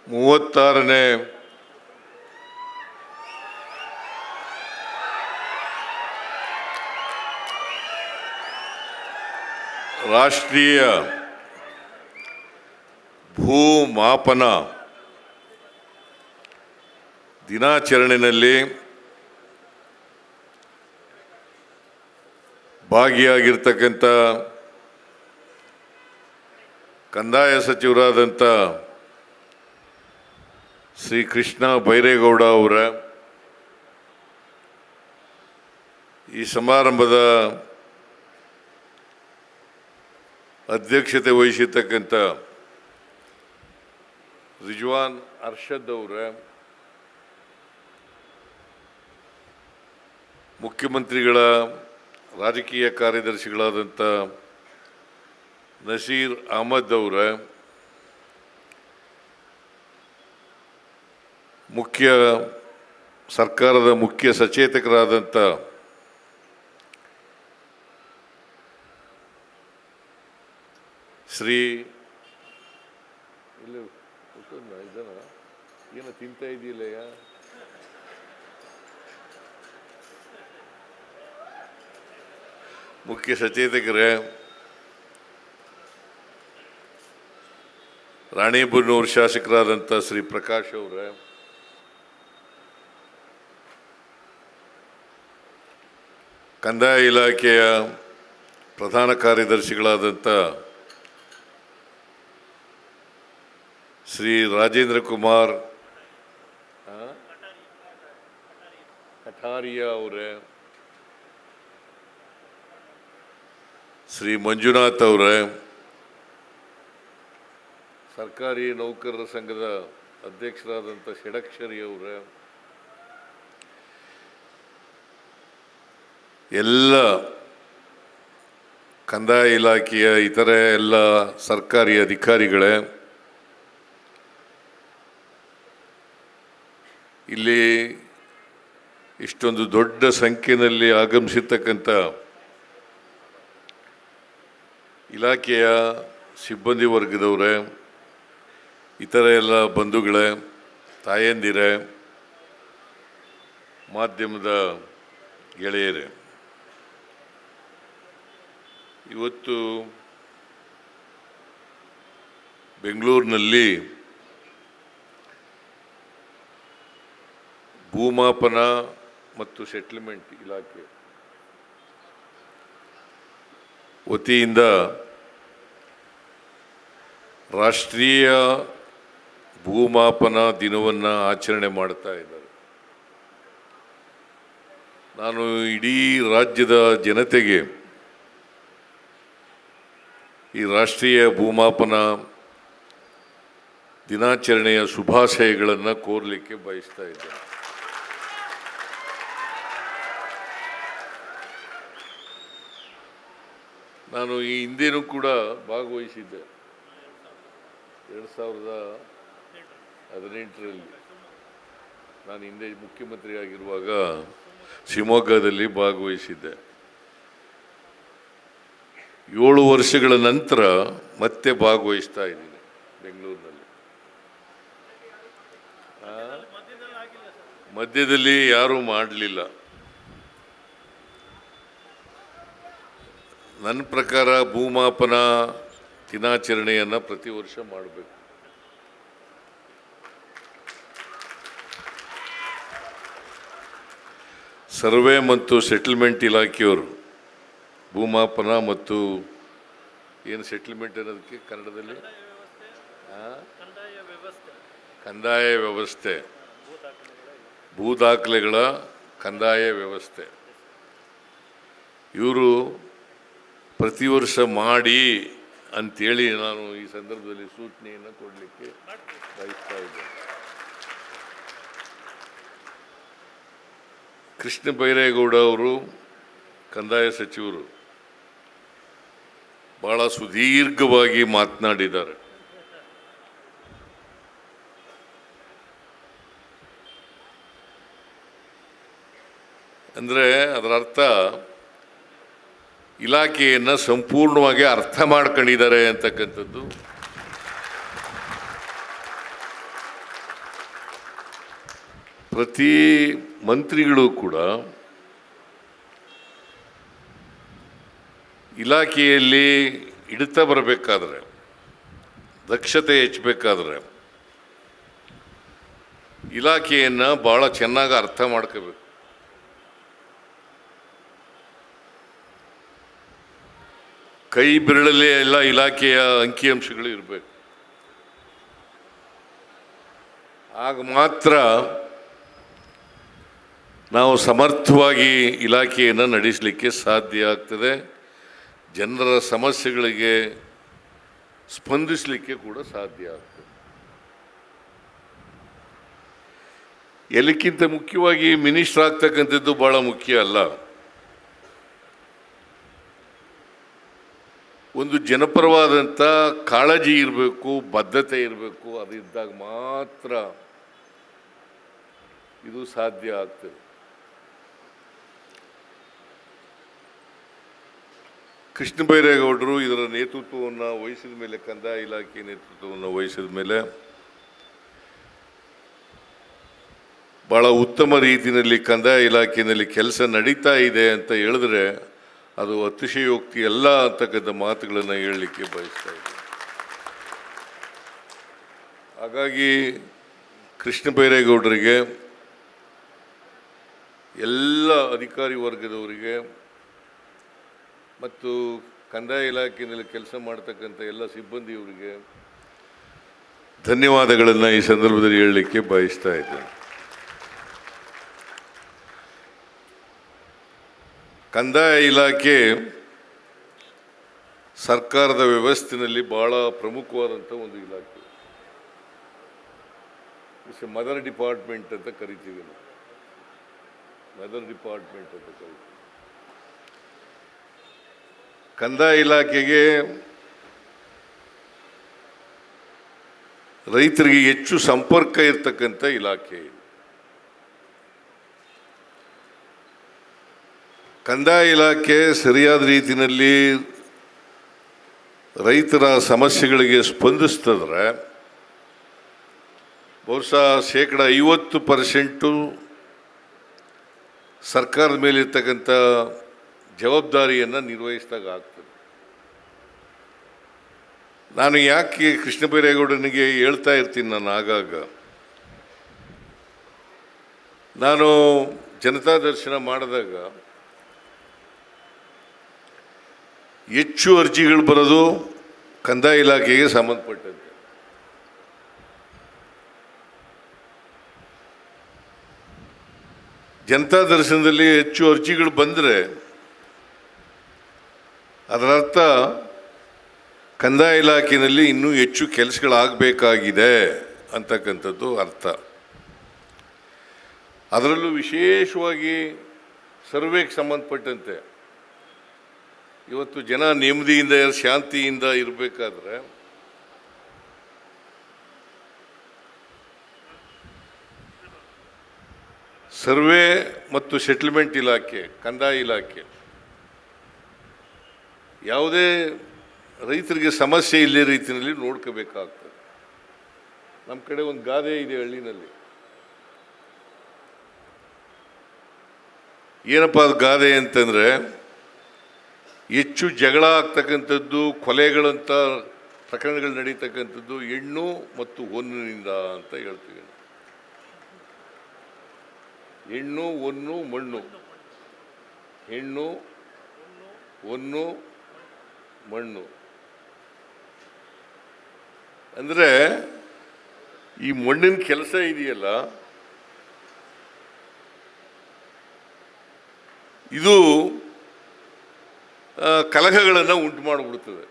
36ನೇ ರಾಷ್ಟ್ರೀಯ ಭೂಮಾಪನ ದಿನಾಚರಣೆಯಲ್ಲಿ ಭಾಗಿಯಾಗಿರ್ತಕ್ಕಂಥ ಕಂದಾಯ ಸಚಿವರಾದಂಥ ಶ್ರೀ ಕೃಷ್ಣ ಬೈರೇಗೌಡ ಅವರ ಈ ಸಮಾರಂಭದ ಅಧ್ಯಕ್ಷತೆ ವಹಿಸಿರ್ತಕ್ಕಂಥ ರಿಜ್ವಾನ್ ಅರ್ಷದ್ ಅವರ, ಮುಖ್ಯಮಂತ್ರಿಗಳ ರಾಜಕೀಯ ಕಾರ್ಯದರ್ಶಿಗಳಾದಂಥ ನಸೀರ್ ಅಹಮದ್ ಅವರ, ಸರ್ಕಾರದ ಮುಖ್ಯ ಸಚೇತಕರಾದಂಥ ಶ್ರೀ ಏನು ತಿಂತಾ ಇದೆಯಲ್ಲ, ಮುಖ್ಯ ಸಚೇತಕರೇ, ರಾಣಿಬೆನ್ನೂರು ಶಾಸಕರಾದಂಥ ಶ್ರೀ ಪ್ರಕಾಶ್ ಅವರೇ, ಕಂದಾಯ ಇಲಾಖೆಯ ಪ್ರಧಾನ ಕಾರ್ಯದರ್ಶಿಗಳಾದಂಥ ಶ್ರೀ ರಾಜೇಂದ್ರ ಕುಮಾರ್ ಕಠಾರಿಯಾ ಅವರೇ, ಶ್ರೀ ಮಂಜುನಾಥ್ ಅವರೇ, ಸರ್ಕಾರಿ ನೌಕರರ ಸಂಘದ ಅಧ್ಯಕ್ಷರಾದಂಥ ಷಡಕ್ಷರಿ ಅವರೇ, ಎಲ್ಲ ಕಂದಾಯ ಇಲಾಖೆಯ ಇತರೆ ಎಲ್ಲ ಸರ್ಕಾರಿ ಅಧಿಕಾರಿಗಳೇ, ಇಲ್ಲಿ ಇಷ್ಟೊಂದು ದೊಡ್ಡ ಸಂಖ್ಯೆಯಲ್ಲಿ ಆಗಮಿಸಿರ್ತಕ್ಕಂಥ ಇಲಾಖೆಯ ಸಿಬ್ಬಂದಿ ವರ್ಗದವರೇ, ಇತರ ಎಲ್ಲ ಬಂಧುಗಳೇ, ತಾಯಂದಿರೇ, ಮಾಧ್ಯಮದ ಗೆಳೆಯರೇ, ಇವತ್ತು ಬೆಂಗಳೂರಿನಲ್ಲಿ ಭೂಮಾಪನ ಮತ್ತು ಸೆಟ್ಲ್ಮೆಂಟ್ ಇಲಾಖೆ ವತಿಯಿಂದ ರಾಷ್ಟ್ರೀಯ ಭೂಮಾಪನ ದಿನವನ್ನು ಆಚರಣೆ ಮಾಡ್ತಾ ಇದ್ದಾರೆ. ನಾನು ಇಡೀ ರಾಜ್ಯದ ಜನತೆಗೆ ಈ ರಾಷ್ಟ್ರೀಯ ಭೂಮಾಪನ ದಿನಾಚರಣೆಯ ಶುಭಾಶಯಗಳನ್ನು ಕೋರಲಿಕ್ಕೆ ಬಯಸ್ತಾ ಇದ್ದೇನೆ. ನಾನು ಈ ಹಿಂದೆನೂ ಕೂಡ ಭಾಗವಹಿಸಿದ್ದೆ. 2018ರಲ್ಲಿ ನಾನು ಹಿಂದೆ ಮುಖ್ಯಮಂತ್ರಿ ಆಗಿರುವಾಗ ಶಿವಮೊಗ್ಗದಲ್ಲಿ ಭಾಗವಹಿಸಿದ್ದೆ. 7 ವರ್ಷಗಳ ನಂತರ ಮತ್ತೆ ಭಾಗವಹಿಸ್ತಾ ಇದ್ದೀನಿ ಬೆಂಗಳೂರಿನಲ್ಲಿ. ಮಧ್ಯದಲ್ಲಿ ಯಾರೂ ಮಾಡಲಿಲ್ಲ. ನನ್ನ ಪ್ರಕಾರ ಭೂಮಾಪನ ದಿನಾಚರಣೆಯನ್ನು ಪ್ರತಿ ವರ್ಷ ಮಾಡಬೇಕು. ಸರ್ವೆ ಮತ್ತು ಸೆಟಲ್ಮೆಂಟ್ ಇಲಾಖೆಯವರು ಭೂಮಾಪನ ಮತ್ತು ಏನು ಸೆಟಲ್ಮೆಂಟ್ ಅನ್ನೋದಕ್ಕೆ ಕನ್ನಡದಲ್ಲಿ ಕಂದಾಯ ವ್ಯವಸ್ಥೆ, ಭೂ ದಾಖಲೆಗಳ ಕಂದಾಯ ವ್ಯವಸ್ಥೆ, ಇವರು ಪ್ರತಿ ವರ್ಷ ಮಾಡಿ ಅಂಥೇಳಿ ನಾನು ಈ ಸಂದರ್ಭದಲ್ಲಿ ಸೂಚನೆಯನ್ನು ಕೊಡಲಿಕ್ಕೆ ಬಯಸ್ತಾ ಇದ್ದೇನೆ. ಕೃಷ್ಣ ಬೈರೇಗೌಡ ಅವರು ಕಂದಾಯ ಸಚಿವರು ಬಹಳ ಸುದೀರ್ಘವಾಗಿ ಮಾತನಾಡಿದ್ದಾರೆ. ಅಂದರೆ ಅದರ ಅರ್ಥ ಇಲಾಖೆಯನ್ನು ಸಂಪೂರ್ಣವಾಗಿ ಅರ್ಥ ಮಾಡ್ಕೊಂಡಿದ್ದಾರೆ ಅಂತಕ್ಕಂಥದ್ದು. ಪ್ರತಿ ಮಂತ್ರಿಗಳು ಕೂಡ ಇಲಾಖೆಯಲ್ಲಿ ಹಿಡಿತ ಬರಬೇಕಾದ್ರೆ, ದಕ್ಷತೆ ಹೆಚ್ಚಬೇಕಾದ್ರೆ ಇಲಾಖೆಯನ್ನು ಭಾಳ ಚೆನ್ನಾಗಿ ಅರ್ಥ ಮಾಡ್ಕೋಬೇಕು. ಕೈ ಬೆರಳಲ್ಲೇ ಎಲ್ಲ ಇಲಾಖೆಯ ಅಂಕಿಅಂಶಗಳು ಇರಬೇಕು. ಆಗ ಮಾತ್ರ ನಾವು ಸಮರ್ಥವಾಗಿ ಇಲಾಖೆಯನ್ನು ನಡೆಸಲಿಕ್ಕೆ ಸಾಧ್ಯ ಆಗ್ತದೆ. ಜನರ ಸಮಸ್ಯೆಗಳಿಗೆ ಸ್ಪಂದಿಸಲಿಕ್ಕೆ ಕೂಡ ಸಾಧ್ಯ ಆಗ್ತದೆ. ಎಲ್ಲಕ್ಕಿಂತ ಮುಖ್ಯವಾಗಿ ಮಿನಿಸ್ಟರ್ ಆಗ್ತಕ್ಕಂಥದ್ದು ಭಾಳ ಮುಖ್ಯ ಅಲ್ಲ. ಒಂದು ಜನಪರವಾದಂಥ ಕಾಳಜಿ ಇರಬೇಕು, ಬದ್ಧತೆ ಇರಬೇಕು. ಅದಿದ್ದಾಗ ಮಾತ್ರ ಇದು ಸಾಧ್ಯ ಆಗ್ತದೆ. ಕೃಷ್ಣ ಬೈರೇಗೌಡರು ಇದರ ನೇತೃತ್ವವನ್ನು ವಹಿಸಿದ ಮೇಲೆ, ಕಂದಾಯ ಇಲಾಖೆ ನೇತೃತ್ವವನ್ನು ವಹಿಸಿದ ಮೇಲೆ ಭಾಳ ಉತ್ತಮ ರೀತಿಯಲ್ಲಿ ಕಂದಾಯ ಇಲಾಖೆಯಲ್ಲಿ ಕೆಲಸ ನಡೀತಾ ಇದೆ ಅಂತ ಹೇಳಿದ್ರೆ ಅದು ಅತಿಶಯೋಕ್ತಿ ಅಲ್ಲ ಅಂತಕ್ಕಂಥ ಮಾತುಗಳನ್ನು ಹೇಳಲಿಕ್ಕೆ ಬಯಸ್ತಾ ಇದ್ದೀನಿ. ಹಾಗಾಗಿ ಕೃಷ್ಣ ಬೈರೇಗೌಡರಿಗೆ, ಎಲ್ಲ ಅಧಿಕಾರಿ ವರ್ಗದವರಿಗೆ ಮತ್ತು ಕಂದಾಯ ಇಲಾಖೆಯಲ್ಲಿ ಕೆಲಸ ಮಾಡ್ತಕ್ಕಂಥ ಎಲ್ಲ ಸಿಬ್ಬಂದಿಯವರಿಗೆ ಧನ್ಯವಾದಗಳನ್ನು ಈ ಸಂದರ್ಭದಲ್ಲಿ ಹೇಳಲಿಕ್ಕೆ ಬಯಸ್ತಾ ಇದ್ದೇನೆ. ಕಂದಾಯ ಇಲಾಖೆ ಸರ್ಕಾರದ ವ್ಯವಸ್ಥೆಯಲ್ಲಿ ಭಾಳ ಪ್ರಮುಖವಾದಂಥ ಒಂದು ಇಲಾಖೆ. ಮದರ್ ಡಿಪಾರ್ಟ್ಮೆಂಟ್ ಅಂತ ಕರಿತೀವಿ ನಾವು. ಮದರ್ ಡಿಪಾರ್ಟ್ಮೆಂಟ್ ಅಂತ ಕರಿತೀವಿ. ಕಂದಾಯ ಇಲಾಖೆಗೆ ರೈತರಿಗೆ ಹೆಚ್ಚು ಸಂಪರ್ಕ ಇರತಕ್ಕಂಥ ಇಲಾಖೆ. ಕಂದಾಯ ಇಲಾಖೆ ಸರಿಯಾದ ರೀತಿಯಲ್ಲಿ ರೈತರ ಸಮಸ್ಯೆಗಳಿಗೆ ಸ್ಪಂದಿಸ್ತದ್ರೆ ಬಹುಶಃ 50% ಸರ್ಕಾರದ ಮೇಲಿರ್ತಕ್ಕಂಥ ಜವಾಬ್ದಾರಿಯನ್ನು ನಿರ್ವಹಿಸಿದಾಗ ಆಗ್ತದೆ. ನಾನು ಯಾಕೆ ಕೃಷ್ಣ ಬೈರೇಗೌಡನಿಗೆ ಹೇಳ್ತಾ ಇರ್ತೀನಿ, ನಾನು ಆಗಾಗ ನಾನು ಜನತಾ ದರ್ಶನ ಮಾಡಿದಾಗ ಹೆಚ್ಚು ಅರ್ಜಿಗಳು ಬರೋದು ಕಂದಾಯ ಇಲಾಖೆಗೆ ಸಂಬಂಧಪಟ್ಟಂತೆ. ಜನತಾ ದರ್ಶನದಲ್ಲಿ ಹೆಚ್ಚು ಅರ್ಜಿಗಳು ಬಂದರೆ ಅದರರ್ಥ ಕಂದಾಯ ಇಲಾಖೆಯಲ್ಲಿ ಇನ್ನೂ ಹೆಚ್ಚು ಕೆಲಸಗಳಾಗಬೇಕಾಗಿದೆ ಅಂತಕ್ಕಂಥದ್ದು ಅರ್ಥ. ಅದರಲ್ಲೂ ವಿಶೇಷವಾಗಿ ಸರ್ವೆಗೆ ಸಂಬಂಧಪಟ್ಟಂತೆ ಇವತ್ತು ಜನ ನೆಮ್ಮದಿಯಿಂದ ಶಾಂತಿಯಿಂದ ಇರಬೇಕಾದ್ರೆ ಸರ್ವೆ ಮತ್ತು ಸೆಟಲ್ಮೆಂಟ್ ಇಲಾಖೆ, ಕಂದಾಯ ಇಲಾಖೆ ಯಾವುದೇ ರೈತರಿಗೆ ಸಮಸ್ಯೆ ಇಲ್ಲೇ ರೀತಿಯಲ್ಲಿ ನೋಡ್ಕೋಬೇಕಾಗ್ತದೆ. ನಮ್ಮ ಕಡೆ ಒಂದು ಗಾದೆ ಇದೆ ಹಳ್ಳಿನಲ್ಲಿ. ಏನಪ್ಪ ಅದು ಗಾದೆ ಅಂತಂದರೆ, ಹೆಚ್ಚು ಜಗಳ ಆಗ್ತಕ್ಕಂಥದ್ದು, ಕೊಲೆಗಳಂಥ ಪ್ರಕರಣಗಳು ನಡೀತಕ್ಕಂಥದ್ದು ಹೆಣ್ಣು ಮತ್ತು ಹೊನ್ನಿನಿಂದ ಅಂತ ಹೇಳ್ತೀವಿ. ಹೆಣ್ಣು, ಹೊನ್ನು, ಮಣ್ಣು. ಹೆಣ್ಣು, ಹೊನ್ನು, ಮಣ್ಣು ಅಂದರೆ ಈ ಮಣ್ಣಿನ ಕೆಲಸ ಇದೆಯಲ್ಲ, ಇದು ಕಲಹಗಳನ್ನು ಉಂಟು ಮಾಡಿಬಿಡ್ತದೆ.